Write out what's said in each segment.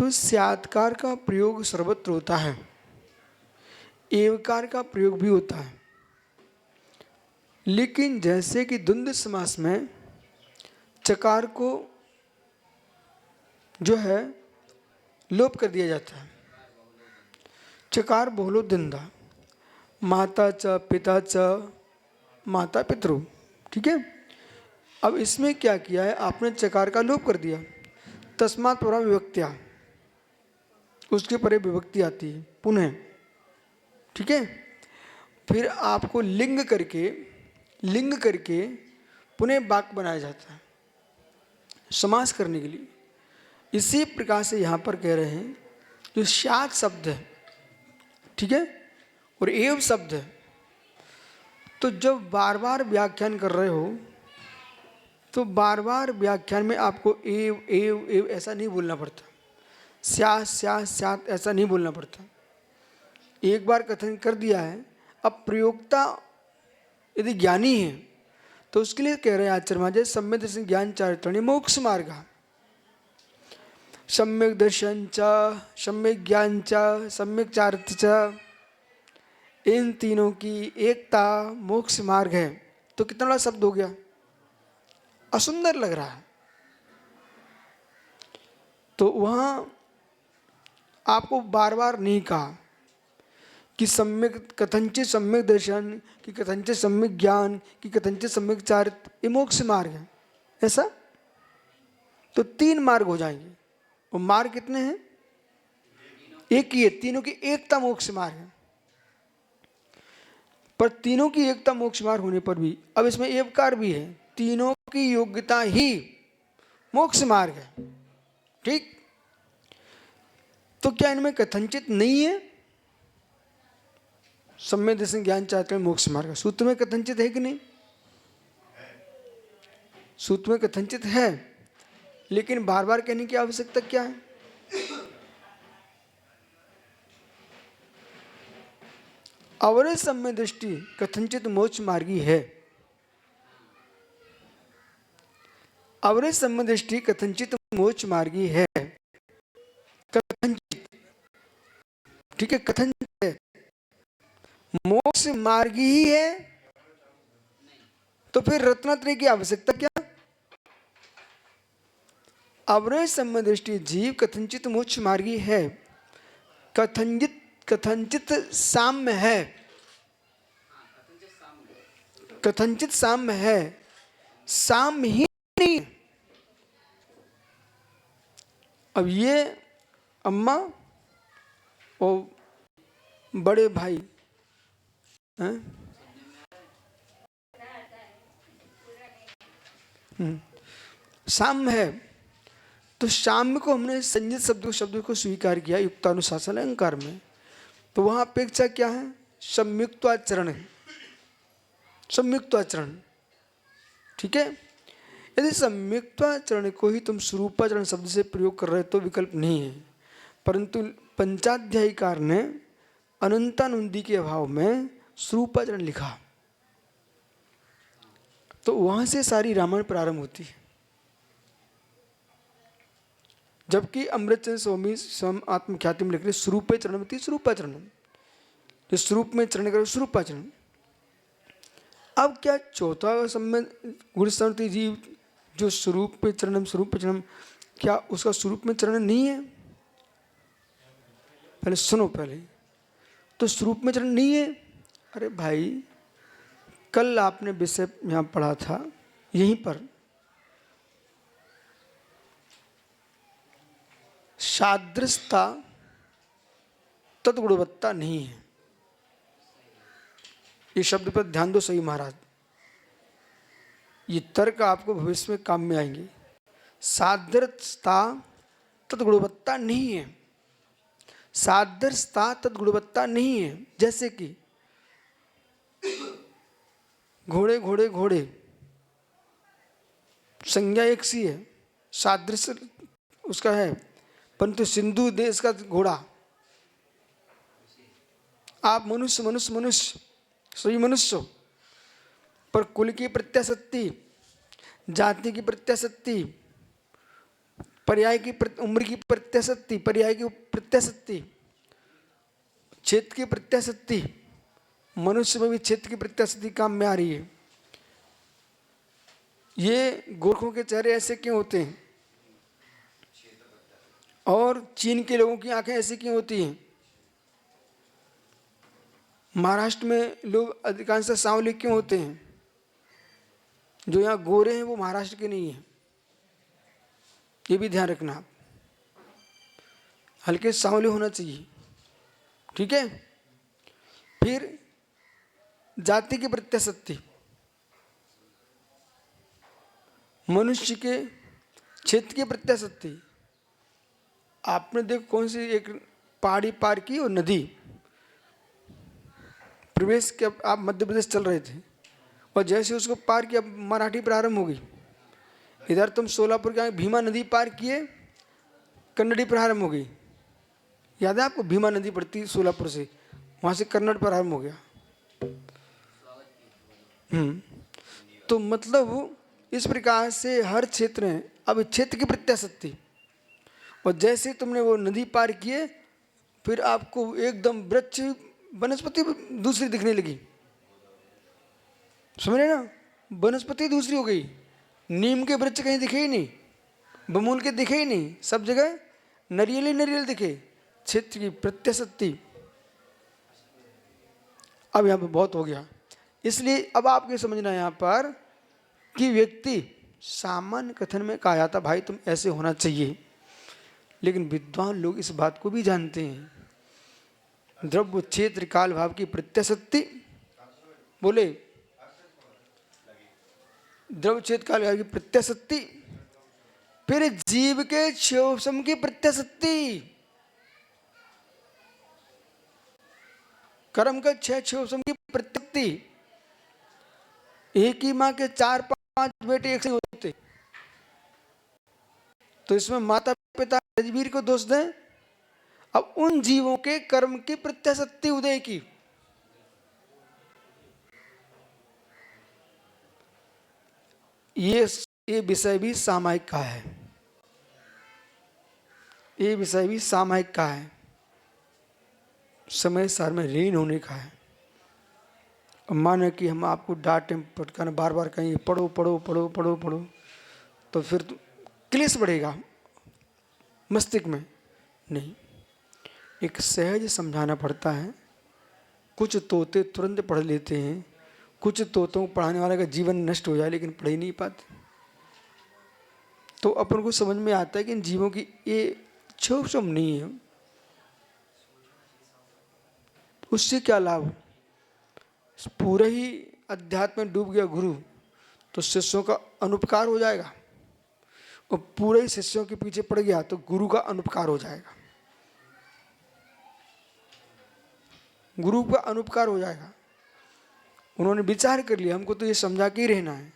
तो स्यात्कार का प्रयोग सर्वत्र होता है, एवकार का प्रयोग भी होता है, लेकिन जैसे कि द्वंद्व समास में चकार को जो है लोप कर दिया जाता है। चकार बहुलो द्वंद्व, माता च पिता च माता पितृ, ठीक है। अब इसमें क्या किया है, आपने चकार का लोप कर दिया, तस्मात् परा विभक्त्या, उसके परे विभक्ति आती है पुनः, ठीक है। फिर आपको लिंग करके पुनः वाक्य बनाया जाता है समास करने के लिए। इसी प्रकार से यहाँ पर कह रहे हैं जो स्यात् शब्द है, ठीक है, और एव शब्द है, तो जब बार बार व्याख्यान कर रहे हो तो बार बार व्याख्यान में आपको एव एव एव ऐसा नहीं बोलना पड़ता, स्यात् स्यात् स्यात् ऐसा नहीं बोलना पड़ता। एक बार कथन कर दिया है, अब प्रयोक्ता यदि ज्ञानी है तो उसके लिए कह रहे हैं आचार्य महाराज सम्यक दर्शन ज्ञान चारित्राणि मोक्ष मार्ग, सम्यक दर्शन च, सम्यक ज्ञान च, सम्यक चारित्र च, इन तीनों की एकता मोक्ष मार्ग है। तो कितना बड़ा शब्द हो गया, असुंदर लग रहा है। तो वहां आपको बार बार नहीं कहा कि सम्यक कथंचित सम्यक दर्शन, कि कथंचित सम्यक ज्ञान, कि कथंचित सम्यक चारित्र, ये मोक्ष मार्ग है ऐसा। तो 3 मार्ग हो जाएंगे, वो मार्ग कितने हैं, एक ही है, तीनों की एकता मोक्ष मार्ग है। पर तीनों की एकता मोक्ष मार्ग होने पर भी अब इसमें एवकार भी है, तीनों की योग्यता ही मोक्ष मार्ग है, ठीक। तो क्या इनमें कथंचित नहीं है, सम्यक दर्शन ज्ञान चारित्र मोक्ष मार्ग, सूत्र में कथंचित है कि नहीं, सूत्र में कथंचित है, लेकिन बार बार कहने की आवश्यकता क्या है। अवरे सम्यक दृष्टि कथंचित मोक्ष मार्गी है, अवरे सम्यक दृष्टि कथंचित मोक्ष मार्गी है, कथंचित, ठीक है, कथंचित है, मोक्ष मार्गी ही है, तो फिर रत्नत्रय की आवश्यकता क्या। अवरे सम्यक दृष्टि जीव कथंचित मोक्ष मार्गी है, कथंचित कथंचित साम्य है, कथंचित साम्य है, साम्य ही नहीं। अब ये अम्मा और बड़े भाई हैं, साम्य है, तो साम्य को हमने संजित शब्द को स्वीकार किया युक्तानुशासन अलंकार में, तो वहां अपेक्षा क्या है, संयुक्ताचरण है, संयुक्ताचरण, ठीक है। यदि संयुक्ताचरण को ही तुम स्वरूपाचरण शब्द से प्रयोग कर रहे तो विकल्प नहीं है, परंतु पंचाध्यायीकार ने अनंतानुंदी के अभाव में स्वरूपाचरण लिखा, तो वहां से सारी रामायण प्रारंभ होती है। जबकि अमृतचंद्र स्वामी स्वयं आत्मख्याति में लिख रहे स्वरूपे चरणमति स्वरूपाचरण, जो स्वरूप में चरण करो स्वरूपाचरण। अब क्या चौथा सम्य गुणसंति जीव जो स्वरूप पे चरणम स्वरूप चरणम, क्या उसका स्वरूप में चरण नहीं है, पहले सुनो पहले, तो स्वरूप में चरण नहीं है। अरे भाई कल आपने विषय यहाँ पढ़ा था यहीं पर, सादृशता तत्गुणवत्ता नहीं है, ये शब्द पर ध्यान दो सही महाराज, ये तर्क आपको भविष्य में काम में आएंगे। सादृशता तत्गुणवत्ता नहीं है, सादृशता तत्गुणवत्ता नहीं है, जैसे कि घोड़े घोड़े घोड़े संज्ञा एक सी है, सादृश्य उसका है, परंतु सिंधु देश का घोड़ा, आप मनुष्य मनुष्य मनुष्य सही मनुष्य, पर कुल की प्रत्याशक्ति, जाति की प्रत्याशक्ति, पर्याय की उम्र की प्रत्याशक्ति, पर्याय की प्रत्याशक्ति, क्षेत्र की प्रत्याशक्ति, मनुष्य में भी क्षेत्र की प्रत्याशक्ति काम में आ रही है। ये गोरखों के चेहरे ऐसे क्यों होते हैं और चीन के लोगों की आंखें ऐसी क्यों होती हैं? महाराष्ट्र में लोग अधिकांश सांवले क्यों होते हैं? जो यहाँ गोरे हैं वो महाराष्ट्र के नहीं हैं, ये भी ध्यान रखना आप। हल्के सांवले होना चाहिए, ठीक है। फिर जाति की प्रत्याशक्ति, मनुष्य के क्षेत्र की प्रत्याशक्ति। आपने देखो कौन सी एक पहाड़ी पार की और नदी, प्रवेश के आप मध्य प्रदेश चल रहे थे और जैसे उसको पार किया मराठी प्रारंभ हो गई। इधर तुम सोलापुर के भीमा नदी पार किए, कन्नड़ी प्रारंभ हो गई। याद है आपको? भीमा नदी पड़ती सोलापुर से, वहाँ से कन्नड़ प्रारंभ हो गया। तो मतलब इस प्रकार से हर क्षेत्र है। अब क्षेत्र की प्रत्याशक्ति, और जैसे तुमने वो नदी पार किए फिर आपको एकदम वृक्ष वनस्पति दूसरी दिखने लगी, समझ रहे ना? वनस्पति दूसरी हो गई। नीम के वृक्ष कहीं दिखे ही नहीं, बमूल के दिखे ही नहीं, सब जगह नारियल ही नारियल दिखे। क्षेत्र की प्रत्याशक्ति। अब यहाँ पे बहुत हो गया, इसलिए अब आपके समझना है यहाँ पर कि व्यक्ति सामान्य कथन में कहा जाता भाई तुम ऐसे होना चाहिए, लेकिन विद्वान लोग इस बात को भी जानते हैं। द्रव्य क्षेत्र काल भाव की प्रत्याशक्ति, बोले द्रव्य क्षेत्र काल भाव की प्रत्याशक्ति, फिर जीव के क्षोभसम की प्रत्याशक्ति, कर्म का क्षय क्षोभसम की प्रत्याशक्ति। एक ही माँ के 4-5 बेटे एक से होते, तो इसमें माता पिता रजवीर को दोष दें। अब उन जीवों के कर्म की प्रत्याशक्ति उदय की, ये विषय भी सामायिक का है, ये विषय भी सामायिक का है, समय सार में लीन होने का है। माने कि हम आपको डांटे फटकाना बार बार कहेंगे पढ़ो पढ़ो पढ़ो पढ़ो पढ़ो, तो फिर क्लेश बढ़ेगा मस्तिष्क में। नहीं, एक सहज समझाना पड़ता है। कुछ तोते तुरंत पढ़ लेते हैं, कुछ तोतों को पढ़ाने वाले का जीवन नष्ट हो जाए लेकिन पढ़ ही नहीं पाते। तो अपन को समझ में आता है कि इन जीवों की ये क्षोभसम नहीं है, उससे क्या लाभ? पूरा ही अध्यात्म में डूब गया गुरु तो शिष्यों का अनुपकार हो जाएगा, और पूरे ही शिष्यों के पीछे पड़ गया तो गुरु का अनुपकार हो जाएगा, गुरु का अनुपकार हो जाएगा। उन्होंने विचार कर लिया हमको तो ये समझा के ही रहना है,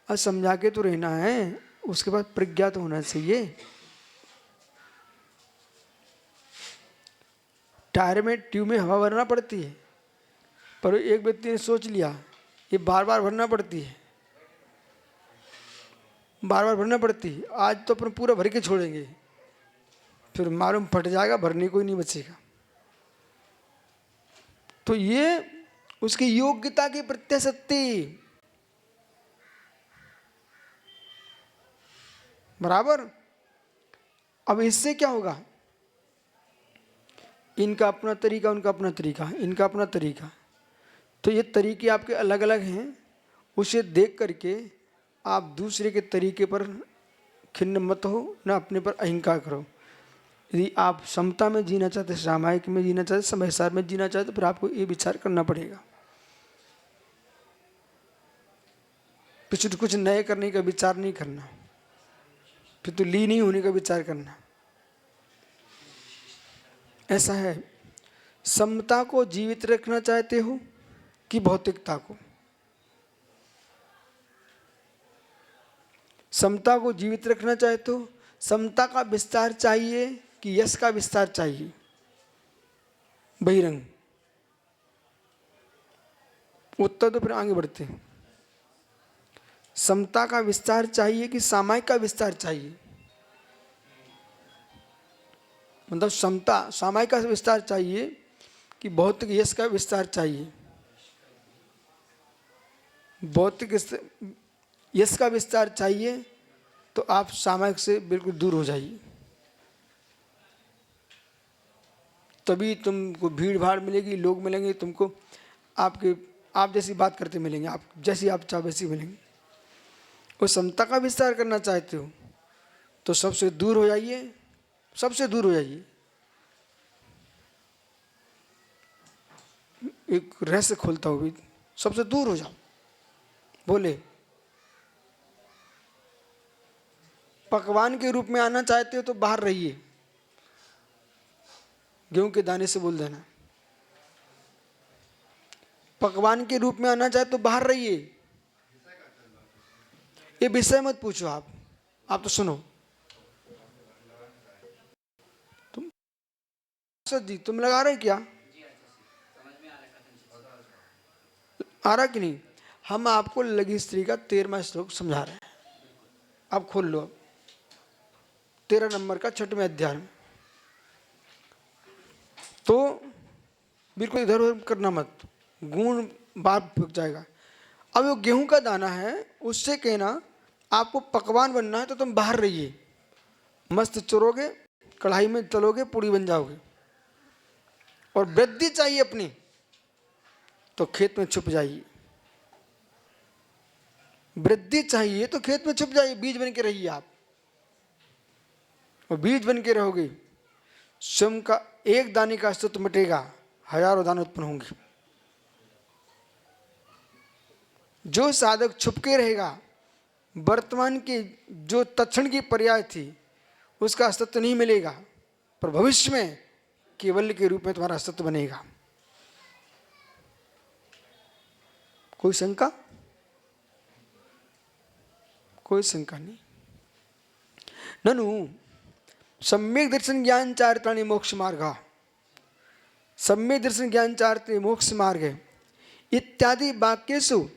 और समझा के तो रहना है, उसके बाद प्रज्ञा तो होना चाहिए। टायर में ट्यूब में हवा भरना पड़ती है, पर एक व्यक्ति ने सोच लिया ये बार बार भरना पड़ती है, बार बार भरना पड़ती है, आज तो अपन पूरा भर के छोड़ेंगे, फिर मालूम फट जाएगा, भरने को ही नहीं बचेगा। तो ये उसकी योग्यता की प्रत्याशक्ति, बराबर। अब इससे क्या होगा? इनका अपना तरीका, उनका अपना तरीका, इनका अपना तरीका, तो ये तरीके आपके अलग अलग हैं। उसे देख करके आप दूसरे के तरीके पर खिन्न मत हो, ना अपने पर अहंकार करो। यदि आप समता में जीना चाहते, सामायिक में जीना चाहते, समयसार में जीना चाहते, फिर आपको ये विचार करना पड़ेगा। कुछ नए करने का विचार नहीं करना, फिर तो लीन ही होने का विचार करना। ऐसा है, समता को जीवित रखना चाहते हो कि भौतिकता को? समता को जीवित रखना चाहते हो, समता का विस्तार चाहिए कि यश का विस्तार चाहिए? बहिरंग उत्तर तो फिर आगे बढ़ते हैं। समता का विस्तार चाहिए कि सामायिक का विस्तार चाहिए? मतलब समता, सामायिक का विस्तार चाहिए कि भौतिक यश का विस्तार चाहिए? भौतिक यश का विस्तार चाहिए तो आप सामायिक से बिल्कुल दूर हो जाइए, तभी तुमको भीड़ भाड़ मिलेगी, लोग मिलेंगे तुमको, आप जैसी बात करते मिलेंगे, आप जैसी आप चाहो वैसी मिलेंगे। वो समता का विस्तार करना चाहते हो तो सबसे दूर हो जाइए, सबसे दूर हो जाइए। एक रहस्य खोलता हूँ, सबसे दूर हो जाओ। बोले पकवान के रूप में आना चाहते हो तो बाहर रहिए, गेहूं के दाने से बोल देना। पकवान के रूप में आना चाहे तो बाहर रहिए, ये विषय मत पूछो। आप तो सुनो। तुम सर जी तुम लगा रहे क्या? आ रहा कि नहीं? हम आपको लघु स्त्री का 13वां श्लोक समझा रहे हैं, आप खोल लो। 13 नंबर का 6वें अध्याय में। तो बिल्कुल इधर उधर करना मत, गुण बाहर फूक जाएगा। अब वो गेहूं का दाना है, उससे कहना आपको पकवान बनना है तो तुम बाहर रहिए, मस्त चुरोगे, कढ़ाई में तलोगे, पूड़ी बन जाओगे। और वृद्धि चाहिए अपनी तो खेत में छुप जाइए, वृद्धि चाहिए तो खेत में छुप जाइए, बीज बन के रहिए आप। और बीज बन के रहोगे, स्वयं का एक दाने का अस्तित्व मिटेगा, हजारों दाने उत्पन्न होंगे। जो साधक छुपके रहेगा, वर्तमान की जो तत्क्षण की पर्याय थी उसका अस्तित्व नहीं मिलेगा, पर भविष्य में केवल के रूप में तुम्हारा अस्तित्व बनेगा। कोई शंका? कोई शंका नहीं। ननु सम्यक दर्शन ज्ञान चारित्राणि मोक्ष मार्ग, सम्यक दर्शन ज्ञान चारित्राणि मोक्ष मार्ग इत्यादि वाक्येषु,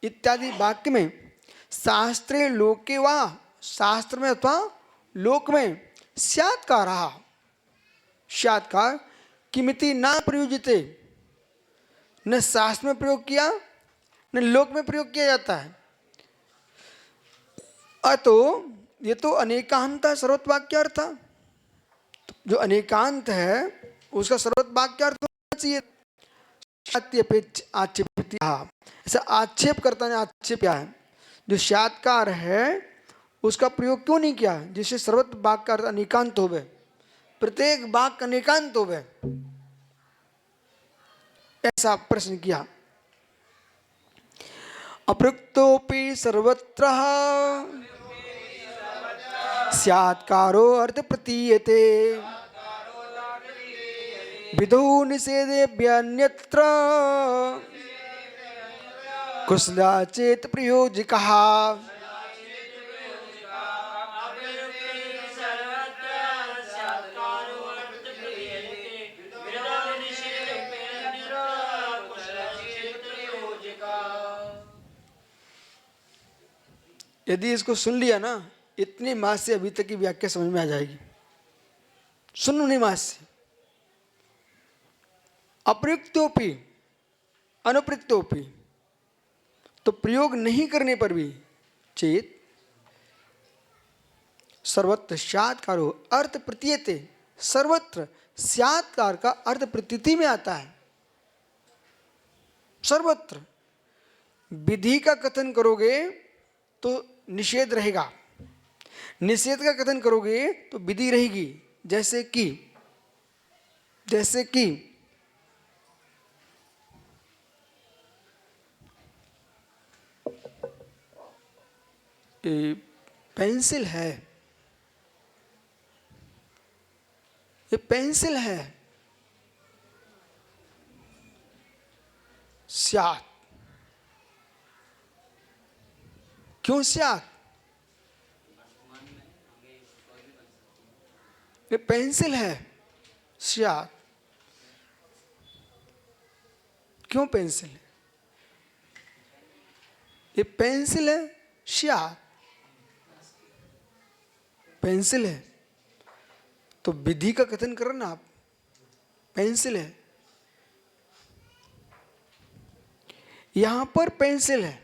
इत्यादि वाक्य में शास्त्रे लोके वा, शास्त्र में अथवा लोक में स्यात्कार, स्यात्कार किमिति ना प्रयोजिते, न शास्त्र में प्रयोग किया न लोक में प्रयोग किया जाता है। अतो ये तो अनेकांत सर्वत वाक्यार्थ, जो अनेकांत है उसका सर्वत वाक्यार्थ होना चाहिए। आक्षेप, ऐसा आक्षेप करता है, आक्षेप क्या है? जो सात्कार है उसका प्रयोग क्यों नहीं किया, जिससे सर्वत वाक्य का अर्थ अनेकांत हो गए, प्रत्येक वाक्य अनेकांत हो गए, ऐसा प्रश्न किया। अपृक्तोपि सर्वत्र स्यात्कारो अर्थ प्रतीयते, विधौ निषेधेभ्यन्यत्र कुशला चेत प्रयोजिकः। यदि इसको सुन लिया ना, इतनी मास से अभी तक की व्याख्या समझ में आ जाएगी। सुनो मास से। अप्रयुक्तोपि, अनुप्रयुक्तोपि, तो प्रयोग नहीं करने पर भी चेत सर्वत्र स्यात्कारो अर्थ प्रतीयते, सर्वत्र स्यात्कार का अर्थ प्रतीति में आता है। सर्वत्र विधि का कथन करोगे तो निषेध रहेगा, निषेध का कथन करोगे तो विधि रहेगी। जैसे कि पेंसिल है, ये पेंसिल है, स्यात्, क्यों स्यात्? ये पेंसिल है, स्यात्, क्यों पेंसिल है? ये पेंसिल है, स्यात्, पेंसिल है तो विधि का कथन करो ना आप, पेंसिल है, यहां पर पेंसिल है।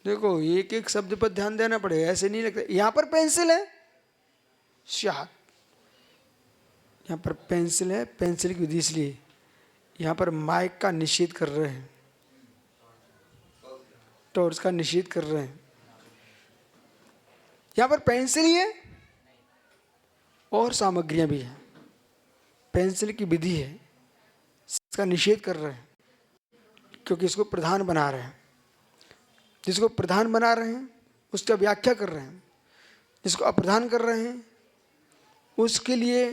देखो एक एक शब्द पर ध्यान देना पड़ेगा, ऐसे नहीं लगता। यहां पर पेंसिल है, स्याह, यहां पर पेंसिल है। पेंसिल की विधि इसलिए, यहां पर माइक का निषेध कर रहे हैं, टॉर्च का निषेध कर रहे हैं। यहां पर पेंसिल ही है और सामग्रियां भी हैं। पेंसिल की विधि है, इसका निषेध कर रहे हैं क्योंकि इसको प्रधान बना रहे हैं। जिसको प्रधान बना रहे हैं उसका व्याख्या कर रहे हैं, जिसको अप्रधान कर रहे हैं उसके लिए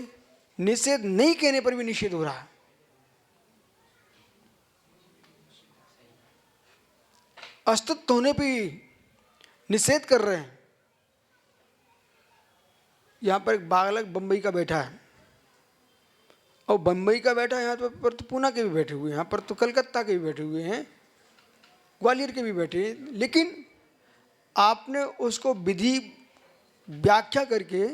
निषेध नहीं कहने पर भी निषेध हो रहा है। अस्तित्व होने पर निषेध कर रहे हैं। यहां पर एक बालक बंबई का बैठा है, और बंबई का बैठा है, यहाँ पर तो पूना के भी बैठे हुए हैं, यहाँ पर तो कलकत्ता के भी बैठे हुए हैं, ग्वालियर के भी बैठे हैं। लेकिन आपने उसको विधि व्याख्या करके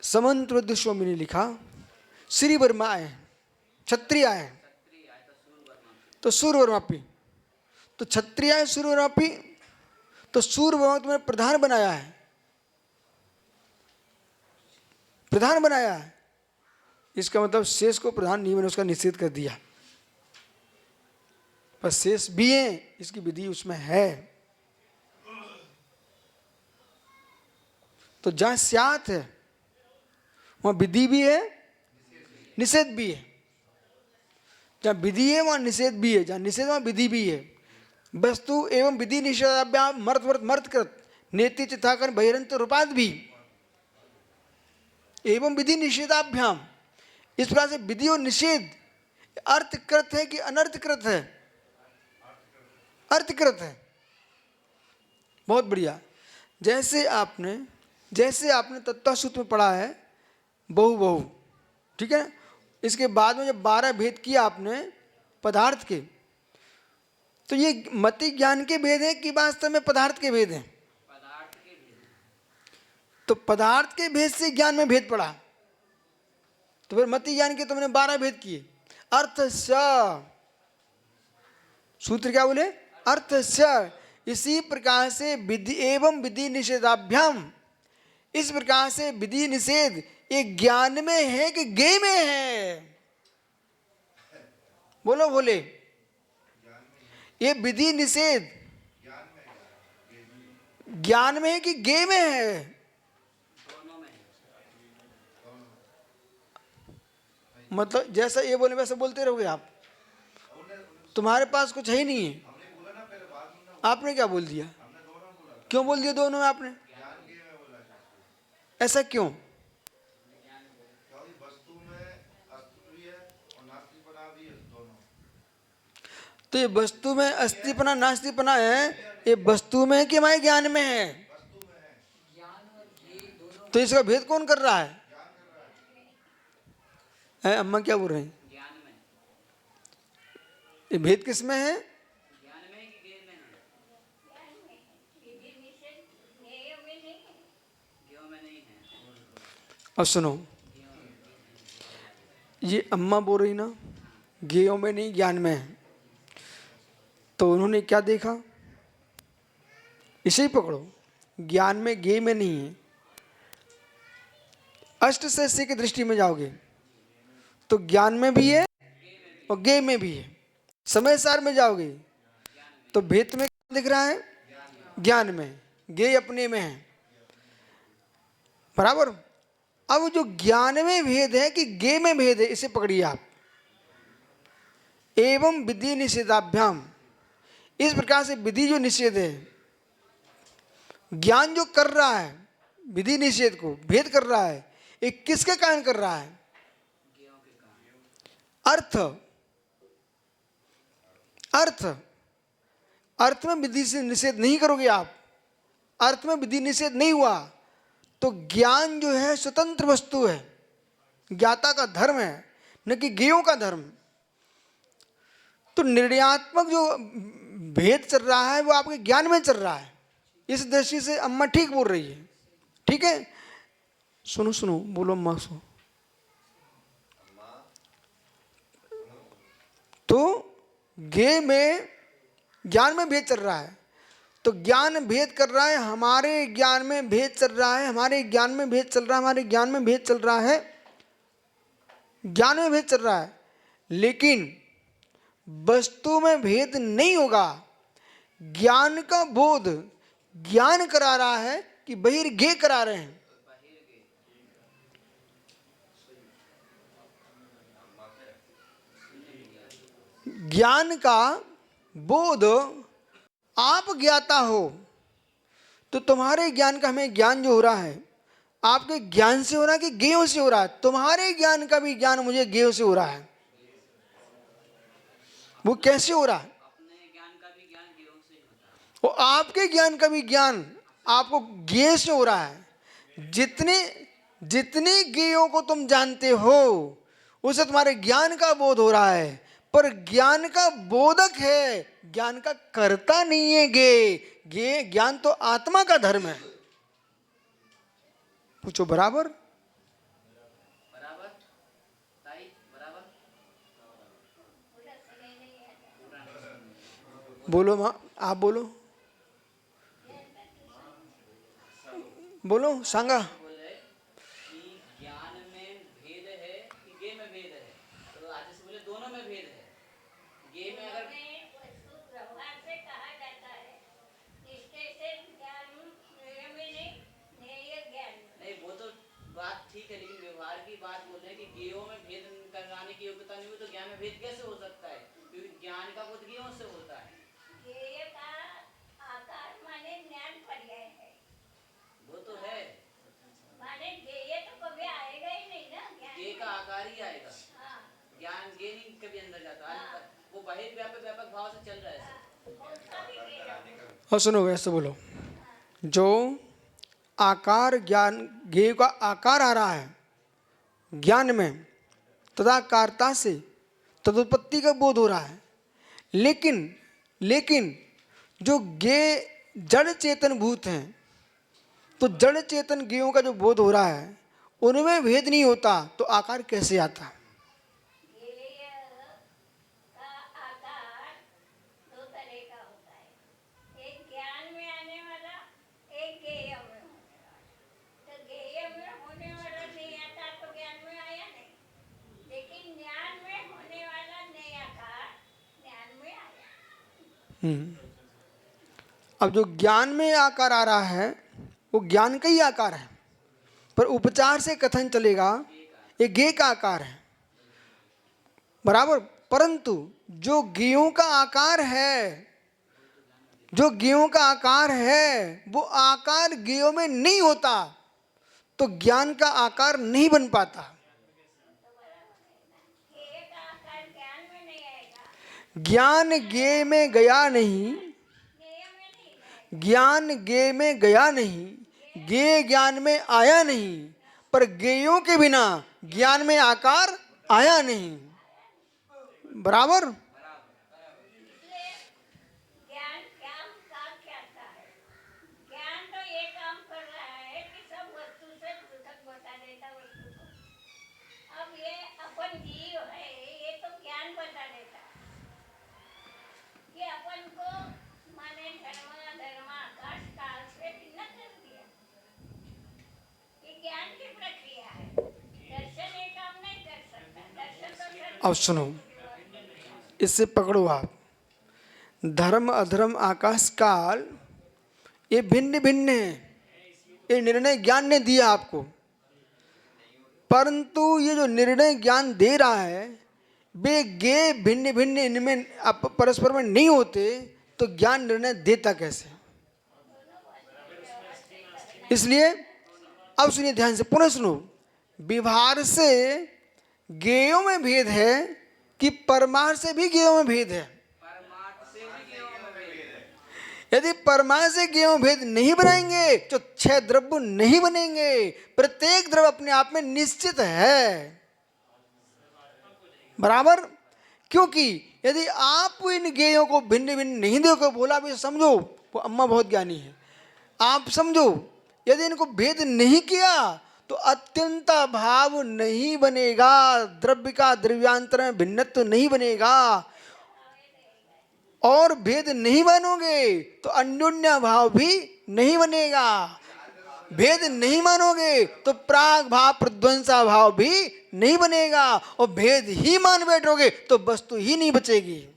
समंत स्वामी ने लिखा, श्री वर्मा आए, क्षत्रिय आए, तो सूर्य वर्मा पी, तो क्षत्रिय आए सूर्य वर्मा पी, तो सूर्य वर्मा तुमने प्रधान बनाया है, प्रधान बनाया है। इसका मतलब शेष को प्रधान नहीं मैंने उसका निषेध कर दिया, पर शेष भी है, इसकी विधि उसमें है। तो जहां स्यात है वहां विधि भी है, निषेध भी है। जहां विधि है वहां निषेध भी है, जहां निषेध वहां विधि भी है। वस्तु एवं विधि निषेधाभ्याम मर्त वर्त मर्त कृत नेति चिथाकन बहिरंत रूपाद भी एवं विधि निषेधाभ्याम। इस प्रकार से विधि और निषेध अर्थकृत है कि अनर्थकृत है? अर्थकृत है। बहुत बढ़िया। जैसे आपने तत्व सूत्र में पढ़ा है बहु बहु, ठीक है। इसके बाद में जब 12 भेद किया आपने पदार्थ के, तो ये मति ज्ञान के भेद है कि वास्तव में पदार्थ के भेद हैं? तो पदार्थ के भेद से ज्ञान में भेद पड़ा, तो फिर मति ज्ञान के तुमने 12 भेद किए। अर्थ स, सूत्र क्या बोले? अर्थ स। इसी प्रकार से विधि एवं विधि निषेधाभ्याम, इस प्रकार से विधि निषेध ये ज्ञान में है कि ज्ञेय में है? बोलो बोले। ये विधि निषेध ज्ञान में है कि ज्ञेय में है? मतलब जैसा ये बोले वैसे बोलते रहोगे आप, तुम्हारे पास कुछ है ही नहीं है। आपने क्या बोल दिया? क्यों बोल दिया दोनों में आपने? ऐसा क्यों? तो ये वस्तु में अस्तिपना नास्तिपना है, ये वस्तु में है कि हमारे ज्ञान में है? तो इसका भेद कौन कर रहा है? अम्मा क्या बोल रहे हैं? ये भेद किस में है? अब सुनो, ये अम्मा बोल रही ना ज्ञेयों में नहीं ज्ञान में है, तो उन्होंने क्या देखा? इसे ही पकड़ो, ज्ञान में ज्ञेय में नहीं है। अष्ट सहस्य की दृष्टि में जाओगे तो ज्ञान में भी है और ज्ञेय में भी है। समय सार में जाओगे तो भेद में क्या दिख रहा है? ज्ञान में, ज्ञेय अपने में है, बराबर। अब जो ज्ञान में भेद है कि ज्ञेय में भेद है, इसे पकड़िए आप। एवं विधि निषेधाभ्याम, इस प्रकार से विधि जो निषेध है, ज्ञान जो कर रहा है विधि निषेध को भेद कर रहा है, ये किसके कारण कर रहा है? अर्थ। अर्थ, अर्थ में विधि से निषेध नहीं करोगे आप, अर्थ में विधि निषेध नहीं हुआ तो ज्ञान जो है स्वतंत्र वस्तु है, ज्ञाता का धर्म है, न कि ज्ञेयों का धर्म। तो निर्णयात्मक जो भेद चल रहा है वो आपके ज्ञान में चल रहा है। इस दृष्टि से अम्मा ठीक बोल रही है, ठीक है। सुनो सुनो, बोलो अम्मा सुनो। तो गे में ज्ञान में भेद चल रहा है, तो ज्ञान भेद कर रहा है, हमारे ज्ञान में भेद चल रहा है, हमारे ज्ञान में भेद चल रहा है, हमारे ज्ञान में भेद चल रहा है, ज्ञान में भेद चल रहा है, लेकिन वस्तु में भेद नहीं होगा। ज्ञान का बोध ज्ञान करा रहा है कि बहिर्ज्ञेय करा रहे हैं? ज्ञान का बोध आप ज्ञाता हो, तो तुम्हारे ज्ञान का हमें ज्ञान जो हो रहा है, आपके ज्ञान से हो रहा है कि ज्ञेयों से हो रहा है? तुम्हारे ज्ञान का भी ज्ञान मुझे ज्ञेयों से हो रहा है। वो कैसे हो रहा है? अपने ज्ञान का भी ज्ञान ज्ञेयों से होता है। वो आपके ज्ञान का भी ज्ञान आपको ज्ञेय से हो रहा है। जितने जितने ज्ञेयों को तुम जानते हो उसे तुम्हारे ज्ञान का बोध हो रहा है, पर ज्ञान का बोधक है, ज्ञान का कर्ता नहीं है। गे ज्ञान तो आत्मा का धर्म है। पूछो बराबर? बराबर ताई, बराबर। बोलो माँ, आप बोलो, बोलो सांगा। बोले कि ज्ञान में भेद है कि ज्ञेय में भेद है, तो आज से बोले दोनों में भेद है। ज्ञेय में अगर व्यवहार से कहा जाता है, इसके से ज्ञान में नहीं, ज्ञेय ज्ञान नहीं, वो तो बात ठीक है, लेकिन व्यवहार की बात बोल रहे हैं कि ज्ञेयों में भेद कराने की योग्यता नहीं हुई तो ज्ञान में भेद कैसे हो सकता है? क्योंकि ज्ञान का बोध ज्ञेयों से होता है। ज्ञेय का आकार माने ज्ञान पर्याय है। वो तो है, माने ज्ञेय तो कभी आएगा ही नहीं ना, ज्ञेय का आकार ही आएगा, हाँ, ज्ञान ज्ञेय नहीं कभी अंदर जाता। वो बहिर्व्यापक व्यापक भाव से चल रहा है। उसका भी ज्ञेय और सुनो, वैसे बोलो, जो आकार ज्ञान ज्ञेय का आकार आ रहा है ज्ञान में, तदाकारता से तदुत्पत्ति का बोध हो रहा है, लेकिन जो ज्ञेय जड़ चेतन भूत हैं, तो जड़ चेतन ज्ञेयों का जो बोध हो रहा है उनमें भेद नहीं होता, तो आकार कैसे आता? ज्ञेय का आकार दो तरह का होता है, एक ज्ञान में आने वाला, एक ज्ञेय में होने वाला। तो ज्ञेय में होने वाला नहीं आता तो ज्ञान में आया नहीं, लेकिन ज्ञान में होने वाला नए आकार ज्ञान में आया। अब जो ज्ञान में आकार आ रहा है वो ज्ञान का ही आकार है, पर उपचार से कथन चलेगा ये ज्ञेय का आकार है, बराबर। परंतु जो ज्ञेयों का आकार है, जो ज्ञेयों का आकार है वो आकार ज्ञेयों में नहीं होता, तो ज्ञान का आकार नहीं बन पाता। ज्ञेय का आकार ज्ञान में नहीं आएगा, ज्ञान ज्ञेय में गया नहीं, ज्ञेय में नहीं आएगा। ज्ञान ज्ञेय में गया नहीं, ज्ञेय ज्ञान में आया नहीं, पर ज्ञेयों के बिना ज्ञान में आकार आया नहीं, बराबर। इसलिए ज्ञान काम क्या था है? ज्ञान तो ये काम कर रहा है कि सब वस्तु से पृथक बता देता वस्तु को। अब ये अपन जीव है, ये तो ज्ञान बता देता कि अपन को माने धर्म आकाश काल से भिन्न कर दिया। ये ज्ञान की प्रक्रिया है, दर्शन ये काम नहीं कर सकता। दर्शन तो अब सुनो, इससे पकड़ो आप, धर्म अधर्म आकाश काल ये भिन्न भिन्न है, ये निर्णय ज्ञान ने दिया आपको, परंतु ये जो निर्णय ज्ञान दे रहा है वे ज्ञेय भिन्न भिन्न इनमें परस्पर में नहीं होते, तो ज्ञान निर्णय देता कैसे? इसलिए अब सुनिए ध्यान से, पुनः सुनो, व्यवहार से ज्ञेयों में भेद है कि परमार्थ से भी ज्ञेयों में भेद है? परमार्थ से भी ज्ञेयों में भेद है। यदि परमार्थ से ज्ञेयों भेद नहीं बनाएंगे तो 6 द्रव्य नहीं बनेंगे। प्रत्येक द्रव्य अपने आप में निश्चित है, बराबर। क्योंकि यदि आप इन ज्ञेयों को भिन्न भिन्न नहीं देखो, बोला भी समझो, वो अम्मा बहुत ज्ञानी है, आप समझो, यदि इनको भेद नहीं किया तो अत्यंत भाव नहीं बनेगा, द्रव्य का द्रव्यांतर में भिन्नत्व नहीं बनेगा, और भेद नहीं मानोगे तो अन्योन्य भाव भी नहीं बनेगा। भेद नहीं मानोगे तो प्राग भाव प्रध्वंसा भाव भी नहीं बनेगा, और भेद ही मान बैठोगे तो वस्तु ही नहीं बचेगी।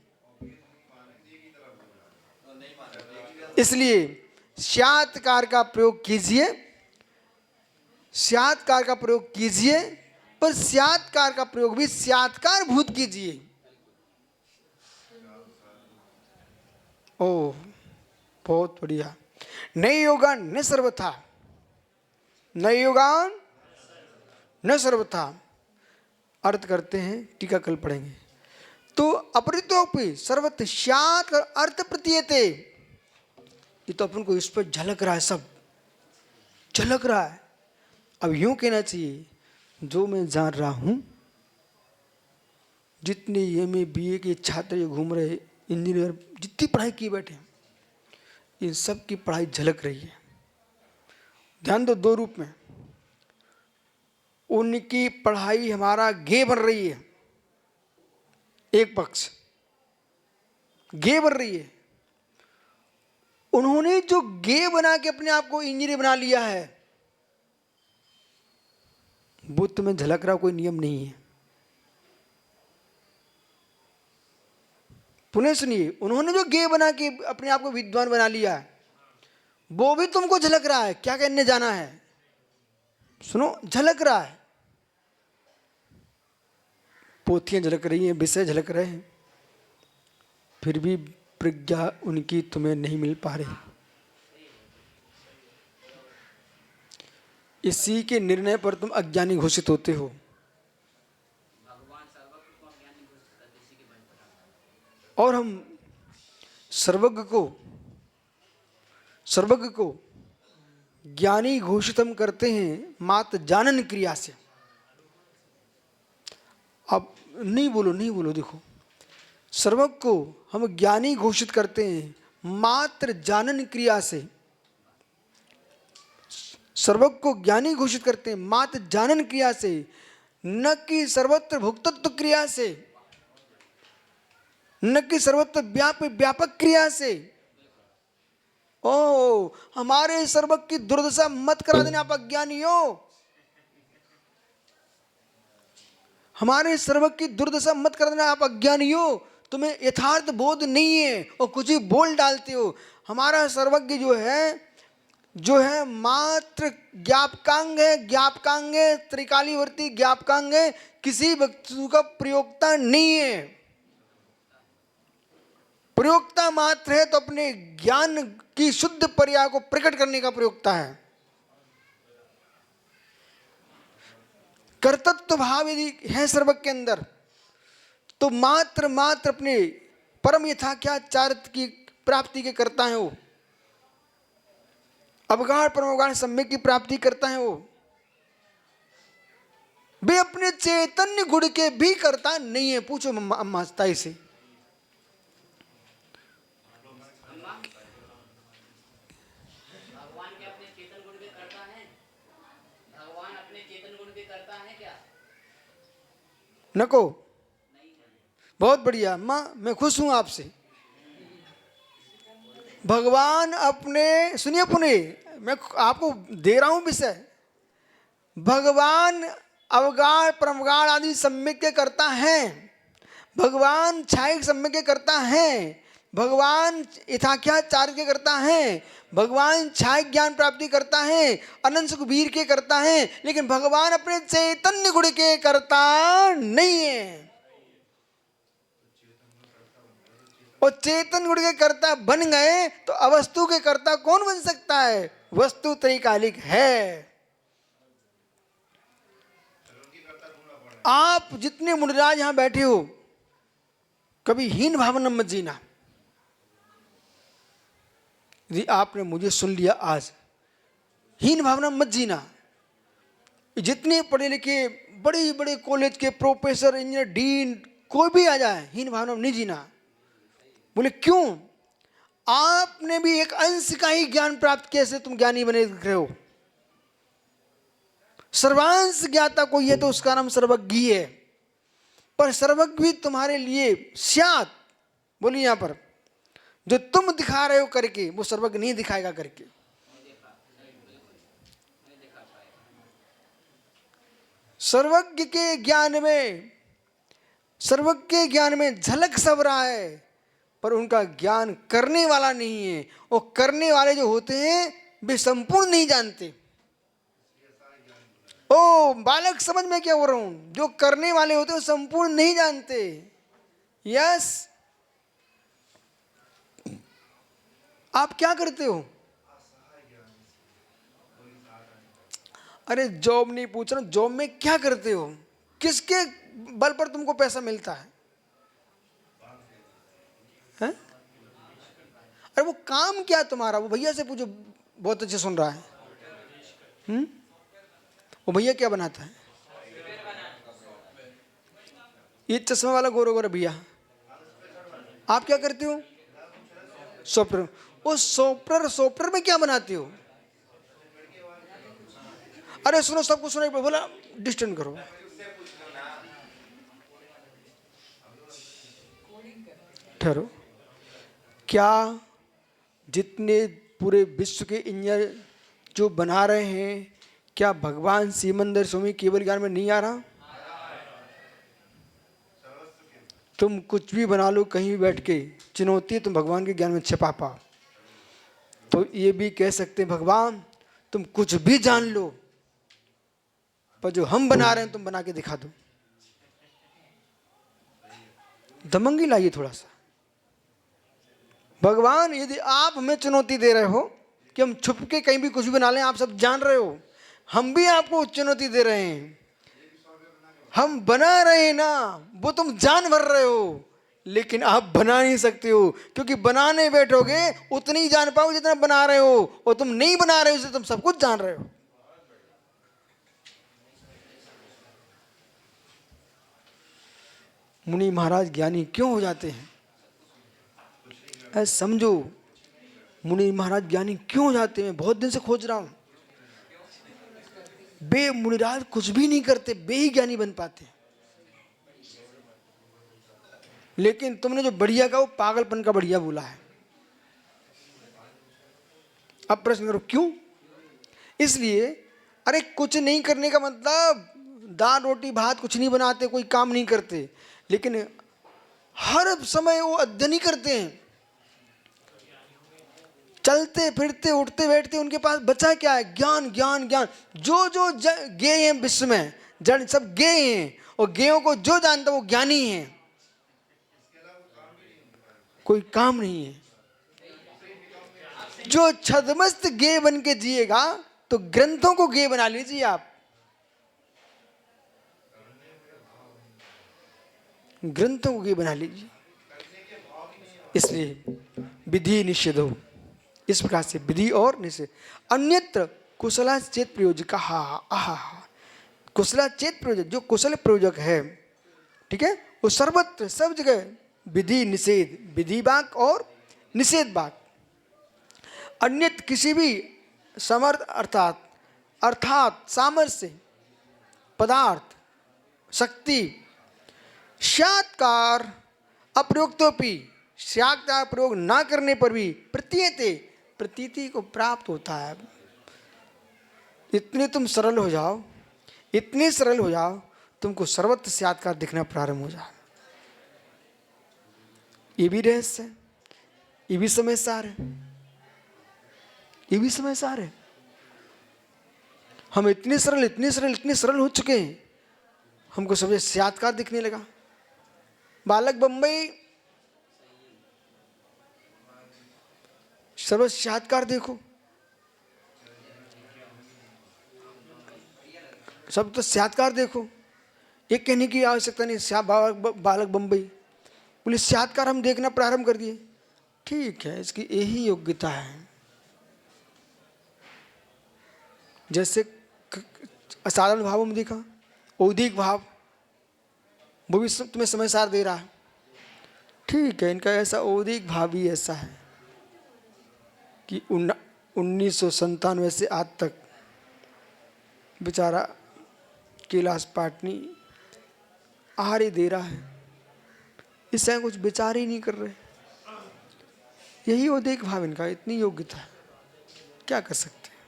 इसलिए स्यात्कार का प्रयोग कीजिए, स्यात्कार का प्रयोग कीजिए, पर स्यात्कार का प्रयोग भी स्यात्कार भूत कीजिए। ओह, बहुत बढ़िया। नए योगान न सर्वथा, नए योगान न सर्वथा अर्थ करते हैं, टीका कल पढ़ेंगे। तो अपरितोपि सर्वत्र स्यात् अर्थ प्रतीयते, ये तो अपन को इस पर झलक रहा है, सब झलक रहा है। अब यूं कहना चाहिए, जो मैं जान रहा हूं, जितने एमए बीए के छात्र ये घूम रहे, इंजीनियर जितनी पढ़ाई की बैठे हैं, इन सब की पढ़ाई झलक रही है। ध्यान दो, दो रूप में उनकी पढ़ाई हमारा गे बन रही है, एक पक्ष गे बन रही है। उन्होंने जो गे बना के अपने आप को इंजीनियर बना लिया है, बुद्ध में झलक रहा कोई नियम नहीं है। पुनः सुनिए, उन्होंने जो गे बना के अपने आप को विद्वान बना लिया है, वो भी तुमको झलक रहा है। क्या कहने जाना है, सुनो, झलक रहा है। पोथियां झलक रही हैं, विषय झलक रहे हैं, फिर भी प्रज्ञा उनकी तुम्हें नहीं मिल पा रही। इसी के निर्णय पर तुम अज्ञानी घोषित होते हो। और हम सर्वज्ञ को ज्ञानी घोषित हम करते हैं मात्र जानन क्रिया से। अब नहीं बोलो, देखो, सर्वज्ञ को हम ज्ञानी घोषित करते हैं मात्र जानन क्रिया से। सर्वज्ञ को ज्ञानी घोषित करते हैं मात्र जानन क्रिया से, न कि सर्वत्र भुक्तत्व क्रिया से, न कि सर्वत्र व्यापक क्रिया से। ओ, हमारे सर्वज्ञ की दुर्दशा मत करा देना आप अज्ञानी हो। हमारे सर्वज्ञ की दुर्दशा मत कर देना आप अज्ञानी हो। तुम्हें यथार्थ बोध नहीं है और कुछ ही बोल डालते हो। हमारा सर्वज्ञ जो है मात्र ज्ञापकांग है, त्रिकालीवर्ती ज्ञापकांग है, किसी वस्तु का प्रयोक्ता नहीं है। प्रयोक्ता मात्र है तो अपने ज्ञान की शुद्ध पर्याय को प्रकट करने का प्रयोक्ता है। कर्तृत्व भाव यदि है सर्वज्ञ के अंदर, तो मात्र अपने परम यथाख्याचार्थ की प्राप्ति के करता है वो। अवगाढ़ परमवगाढ़ सम्यक की प्राप्ति करता है वो। वे अपने चैतन्य गुण के भी करता नहीं है। पूछो अम्मा ताई से, भगवान के अपने चेतन गुण भी करता है? भगवान अपने चेतन गुण भी करता है क्या? नको, बहुत बढ़िया अम्मा, मैं खुश हूं आपसे। भगवान अपने, सुनिए पुनः, मैं आपको दे रहा हूं विषय। भगवान अवगाढ़ परमगाढ़ आदि सम्यक के करता है, भगवान छायिक सम्यक के करता है, भगवान यथाख्याचार्य के करता है, भगवान छायिक ज्ञान प्राप्ति करता है, अनंत सुखबीर के करता है, लेकिन भगवान अपने चैतन्य गुण के करता नहीं है। और चेतन गुण के कर्ता बन गए तो अवस्तु के कर्ता कौन बन सकता है? वस्तु त्रैकालिक है। आप जितने मुनिराज यहां बैठे हो, कभी हीन भावना मत जीना। यदि आपने मुझे सुन लिया आज, हीन भावना मत जीना। जितने पढ़े लिखे बड़े बड़े कॉलेज के प्रोफेसर, इंजीनियर, डीन कोई भी आ जाए, हीन भावना नहीं जीना। बोले क्यों? आपने भी एक अंश का ही ज्ञान प्राप्त किया से तुम ज्ञानी बने दिख रहे हो। सर्वांश ज्ञाता कोई है तो उसका नाम सर्वज्ञ है। पर सर्वज्ञ भी तुम्हारे लिए स्यात्, बोलिए यहां पर, जो तुम दिखा रहे हो करके वो सर्वज्ञ नहीं दिखाएगा करके। सर्वज्ञ के ज्ञान में, सर्वज्ञ के ज्ञान में झलक सब रहा है, पर उनका ज्ञान करने वाला नहीं है। और करने वाले जो होते हैं वे संपूर्ण नहीं जानते। ओ बालक समझ में क्या हो रहा हूं, जो करने वाले होते हैं संपूर्ण नहीं जानते। यस, आप क्या करते हो? अरे जॉब नहीं पूछ रहा, जॉब में क्या करते हो, किसके बल पर तुमको पैसा मिलता है? हैं? अरे वो काम क्या तुम्हारा, वो भैया से पूछो, बहुत अच्छे सुन रहा है। वो भैया क्या बनाता है? ये चश्मा वाला गोरा गोरा भैया, आप क्या करते हो? सॉफ्टवेयर। वो सॉफ्टवेयर में क्या बनाते हो? अरे सुनो, सबको सुनाई पड़ा, बोला डिस्टेंस करो। ठहरो, क्या जितने पूरे विश्व के इंजीनियर जो बना रहे हैं, क्या भगवान सिमंदर स्वामी केवल ज्ञान में नहीं आ रहा? तुम कुछ भी बना लो कहीं भी बैठ के, चुनौती तुम भगवान के ज्ञान में छिपा पाओ। तो ये भी कह सकते हैं भगवान तुम कुछ भी जान लो, पर जो हम बना रहे हैं तुम बना के दिखा दो। दमंगी लाइए थोड़ा सा। भगवान यदि आप हमें चुनौती दे रहे हो कि हम छुप के कहीं भी कुछ भी बना लें, आप सब जान रहे हो, हम भी आपको चुनौती दे रहे हैं, हम बना रहे हैं ना, वो तुम जान भर रहे हो, लेकिन आप बना नहीं सकते हो, क्योंकि बनाने बैठोगे उतनी ही जान पाओगे जितना बना रहे हो, और तुम नहीं बना रहे हो इसलिए तुम सब कुछ जान रहे हो। मुनि महाराज ज्ञानी क्यों हो जाते हैं? ऐसा समझो, मुनि महाराज ज्ञानी क्यों हो जाते हैं? बहुत दिन से खोज रहा हूं। बे मुनिराज कुछ भी नहीं करते, बे ही ज्ञानी बन पाते। लेकिन तुमने जो बढ़िया कहा वो पागलपन का बढ़िया बोला है। अब प्रश्न करो क्यों? इसलिए, अरे कुछ नहीं करने का मतलब दाल रोटी भात कुछ नहीं बनाते, कोई काम नहीं करते, लेकिन हर समय वो अध्ययन ही करते हैं। चलते फिरते उठते बैठते उनके पास बचा क्या है? ज्ञान ज्ञान ज्ञान। जो जो गेय हैं विश्व में, जड़ सब गेय हैं, और गेयों को जो जानता वो ज्ञानी है, कोई काम नहीं है। जो छदमस्त गेय बन के जिएगा तो ग्रंथों को गेय बना लीजिए आप, ग्रंथों को गेय बना लीजिए। इसलिए विधि निषेध हो, इस प्रकार से विधि और निषेध। अन्यत्र कुशला चेत प्रयोजक, कुशला चेत प्रयोजक, जो कुशल प्रयोजक है, ठीक है, वो सर्वत्र सब जगह विधि निषेध, विधि वाक और निषेध वाक। अन्यत किसी भी समर्थ अर्थात सामर्थ्य, पदार्थ, शक्ति, सात्कार अप्रयोक्तोपि, सात्कार प्रयोग ना करने पर भी प्रतीयते, प्रतीति को प्राप्त होता है। इतने तुम सरल हो जाओ, इतने सरल हो जाओ, तुमको सर्वत्र सात्कार दिखना प्रारंभ हो जाए। ये भी रहस्य है, ये भी समय सार है, ये भी समय सार है। हम इतने सरल इतने सरल इतने सरल हो चुके हैं, हमको सब सात्कार दिखने लगा। बालक बंबई सर्व सात्कार देखो, सब तो सात्कार देखो, ये कहने की आवश्यकता नहीं। बालक बंबई बोले सात्कार हम देखना प्रारंभ कर दिए, ठीक है, इसकी यही योग्यता है। जैसे असाधारण भावों में देखा, औधिक भाव, वो भी तुम्हें समय सार दे रहा है, ठीक है, इनका ऐसा औधिक भाव ही ऐसा है कि 1997 से आज तक बेचारा कैलाश पाटनी आहार ही दे रहा है, इससे कुछ विचार ही नहीं कर रहे। यही वो देख भाव इनका, इतनी योग्यता है, क्या कर सकते हैं।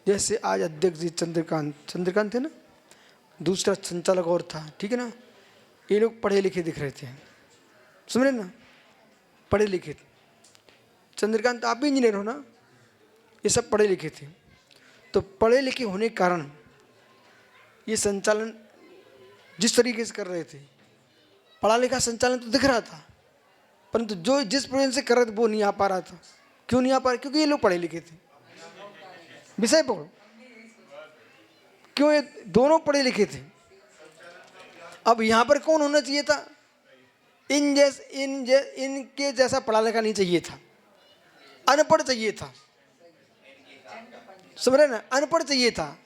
जैसे आज अध्यक्ष जी चंद्रकांत थे ना, दूसरा संचालक और था, ठीक है ना, ये लोग पढ़े लिखे दिख रहे थे, समझ रहे ना, पढ़े लिखे। चंद्रकांत आप भी इंजीनियर हो ना, ये सब पढ़े लिखे थे। तो पढ़े लिखे होने के कारण ये संचालन जिस तरीके से कर रहे थे, पढ़ा लिखा संचालन तो दिख रहा था, परंतु जो जिस प्रोजेक्ट से कर रहे थे वो नहीं आ पा रहा था। क्यों नहीं आ पा रहा? क्योंकि ये लोग पढ़े लिखे थे। विषय पकड़ो, क्यों? ये दोनों पढ़े लिखे थे। अब यहां पर कौन होना चाहिए था? इनके जैसा पढ़ा लिखा नहीं चाहिए था, अनपढ़ चाहिए था, समझ रहे ना, अनपढ़ चाहिए था,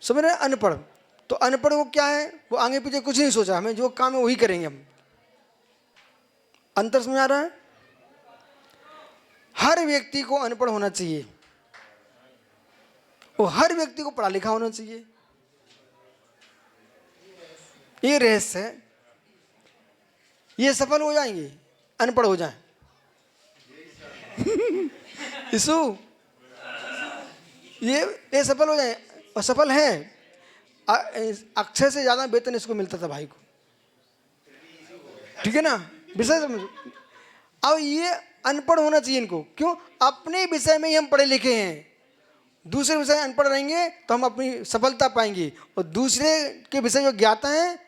समझ रहे, अनपढ़। तो अनपढ़ वो क्या है, वो आगे पीछे कुछ नहीं सोचा, हमें जो काम है वही करेंगे हम। अंतर समझ आ रहा है? हर व्यक्ति को अनपढ़ होना चाहिए और हर व्यक्ति को पढ़ा लिखा होना चाहिए। ये रहस्य है। ये सफल हो जाएंगे, अनपढ़ हो जाए। यीशु, ये सफल हो जाए, और सफल है। अक्षय से ज्यादा वेतन इसको मिलता था भाई को, ठीक है ना, विषय समझो। अब ये अनपढ़ होना चाहिए इनको। क्यों? अपने विषय में ही हम पढ़े लिखे हैं, दूसरे विषय में अनपढ़ रहेंगे तो हम अपनी सफलता पाएंगे, और दूसरे के विषय जो ज्ञाता हैं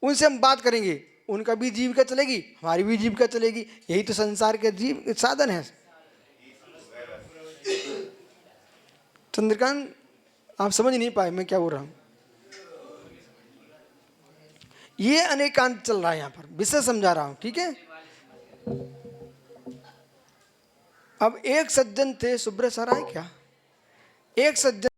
उनसे हम बात करेंगे, उनका भी जीविका चलेगी, हमारी भी जीविका चलेगी। यही तो संसार के जीव साधन है। चंद्रकांत, आप समझ नहीं पाए मैं क्या बोल रहा हूं। ये अनेकांत चल रहा है, यहां पर विषय समझा रहा हूं, ठीक है। अब एक सज्जन थे, सुब्रत सर आए क्या? एक सज्जन